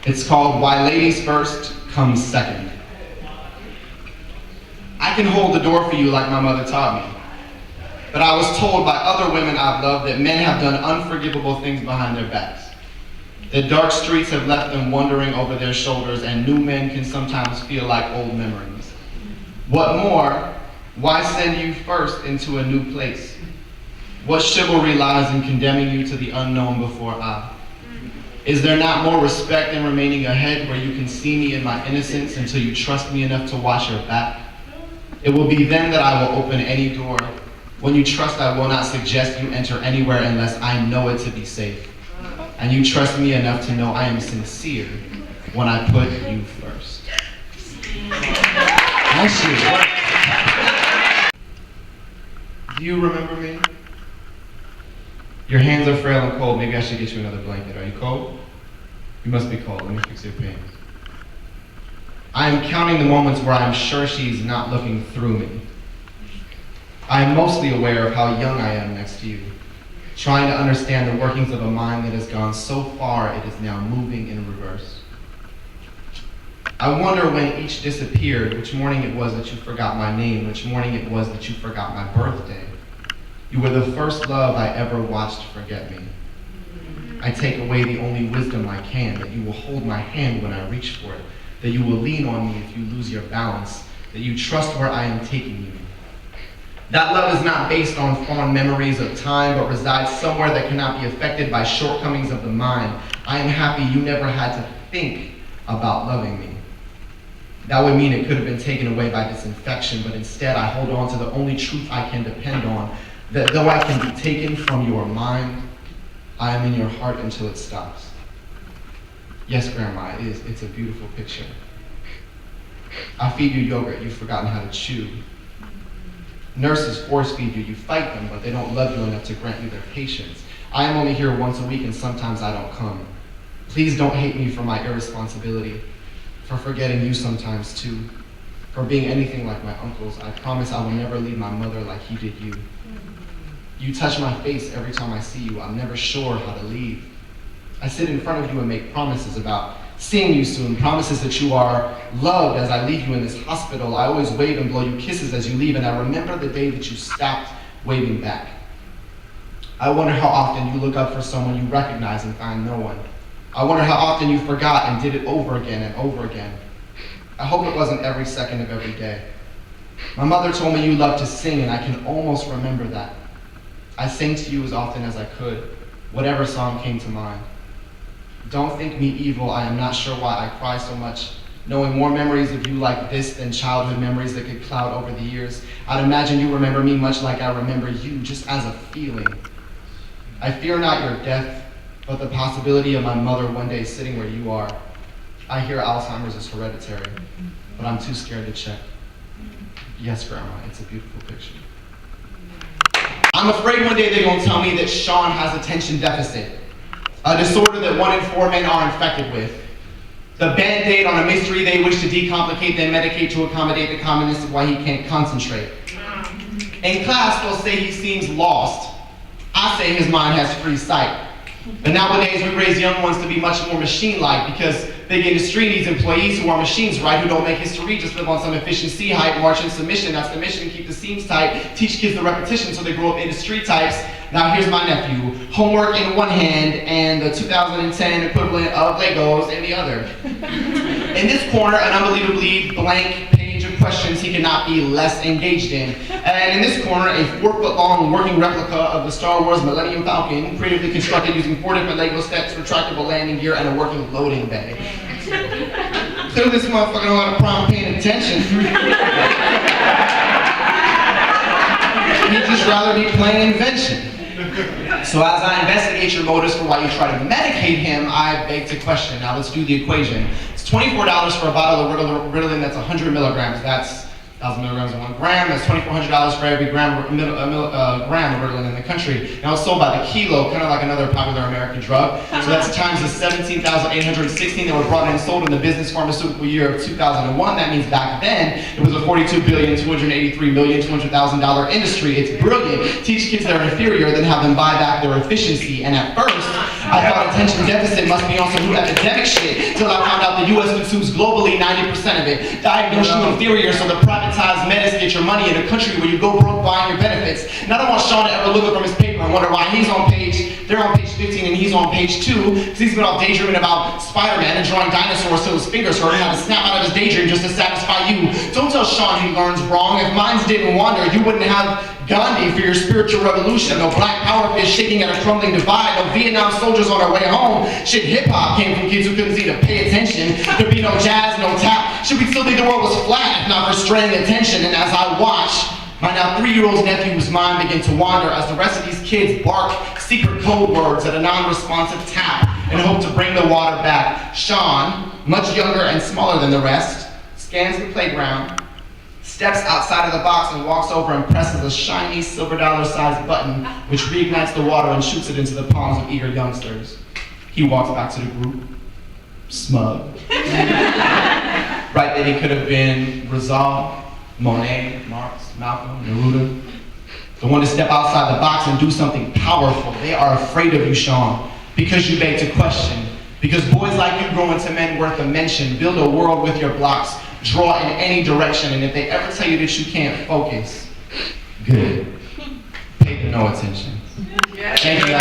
It's called Why Ladies First Comes Second. I can hold the door for you like my mother taught me. But I was told by other women I've loved that men have done unforgivable things behind their backs. That dark streets have left them wandering over their shoulders, and new men can sometimes feel like old memories. What more, why send you first into a new place? What chivalry lies in condemning you to the unknown before I? Is there not more respect in remaining ahead where you can see me in my innocence until you trust me enough to watch your back? It will be then that I will open any door. When you trust, I will not suggest you enter anywhere unless I know it to be safe. And you trust me enough to know I am sincere when I put you first. Nice shit. Do you remember me? Your hands are frail and cold. Maybe I should get you another blanket. Are you cold? You must be cold. Let me fix your pain. I am counting the moments where I am sure she's not looking through me. I am mostly aware of how young I am next to you, trying to understand the workings of a mind that has gone so far it is now moving in reverse. I wonder when each disappeared, which morning it was that you forgot my name, which morning it was that you forgot my birthday. You were the first love I ever watched forget me. I take away the only wisdom I can, that you will hold my hand when I reach for it, that you will lean on me if you lose your balance, that you trust where I am taking you. That love is not based on fond memories of time, but resides somewhere that cannot be affected by shortcomings of the mind. I am happy you never had to think about loving me. That would mean it could have been taken away by disinfection, but instead I hold on to the only truth I can depend on, that though I can be taken from your mind, I am in your heart until it stops. Yes, Grandma, it's a beautiful picture. I feed you yogurt you've forgotten how to chew. Nurses force feed you, you fight them, but they don't love you enough to grant you their patience. I am only here once a week and sometimes I don't come. Please don't hate me for my irresponsibility, for forgetting you sometimes too, for being anything like my uncles. I promise I will never leave my mother like he did you. You touch my face every time I see you. I'm never sure how to leave. I sit in front of you and make promises about seeing you soon, promises that you are loved as I leave you in this hospital. I always wave and blow you kisses as you leave, and I remember the day that you stopped waving back. I wonder how often you look up for someone you recognize and find no one. I wonder how often you forgot and did it over again and over again. I hope it wasn't every second of every day. My mother told me you loved to sing, and I can almost remember that. I sang to you as often as I could, whatever song came to mind. Don't think me evil, I am not sure why I cry so much, knowing more memories of you like this than childhood memories that could cloud over the years. I'd imagine you remember me much like I remember you, just as a feeling. I fear not your death, but the possibility of my mother one day sitting where you are. I hear Alzheimer's is hereditary, but I'm too scared to check. Yes, Grandma, it's a beautiful picture. I'm afraid one day they're gonna tell me that Sean has attention deficit, a disorder that 1 in 4 men are infected with. The Band-Aid on a mystery they wish to decomplicate, then medicate to accommodate the commonness of why he can't concentrate. In class, they'll say he seems lost. I say his mind has free sight. But nowadays, we raise young ones to be much more machine-like because big industry needs employees who are machines, right? Who don't make history, just live on some efficiency, height, march, and submission. That's the mission, keep the seams tight, teach kids the repetition so they grow up industry types. Now here's my nephew. Homework in one hand and the 2010 equivalent of Legos in the other. In this corner, an unbelievably blank page of questions he cannot be less engaged in. And in this corner, a 4-foot-long working replica of the Star Wars Millennium Falcon, creatively constructed using 4 different Lego sets, retractable landing gear, and a working loading bay. Clearly this motherfucker don't have a problem paying attention. He'd just rather be playing invention. So as I investigate your motives for why you try to medicate him, I beg to question. Now let's do the equation. It's $24 for a bottle of Ritalin that's 100 milligrams. That's 1,000 milligrams in 1 gram. That's $2,400 for every gram of Ritalin in the country. Now it's sold by the kilo, kind of like another popular American drug. So that's times the 17,816 that were brought in and sold in the business pharmaceutical year of 2001. That means back then it was a $42,283,200,000 industry. It's brilliant. Teach kids they're inferior, then have them buy back their efficiency. And at first, I thought attention deficit must be on some new epidemic shit, till I found out the U.S. consumes globally 90% of it. Diagnose you inferior so the privatized medicine get your money in a country where you go broke buying your benefits. And I don't want Sean to ever look up from his paper and wonder why they're on page 15 and he's on page 2, because he's been all daydreaming about Spider-Man and drawing dinosaurs till his fingers hurt and had to snap out of his daydream just to satisfy you. Don't tell Sean he learns wrong. If minds didn't wander, you wouldn't have Gandhi for your spiritual revolution. No black power fist shaking at a crumbling divide. No Vietnam soldiers on their way home. Shit, hip-hop came from kids who couldn't seem to pay attention. There'd be no jazz, no tap. Should we still think the world was flat if not for straying attention? And as I watch, my now 3-year-old's nephew's mind begin to wander as the rest of these kids bark secret code words at a non-responsive tap and hope to bring the water back. Sean, much younger and smaller than the rest, scans the playground, steps outside of the box and walks over and presses a shiny silver dollar-sized button which reignites the water and shoots it into the palms of eager youngsters. He walks back to the group, smug. Right then he could have been Rizal, Monet, Marx, Malcolm, Neruda. The one to step outside the box and do something powerful. They are afraid of you, Sean, because you beg to question. Because boys like you grow into men worth a mention. Build a world with your blocks. Draw in any direction. And if they ever tell you that you can't focus, good. Pay them no attention. Thank you.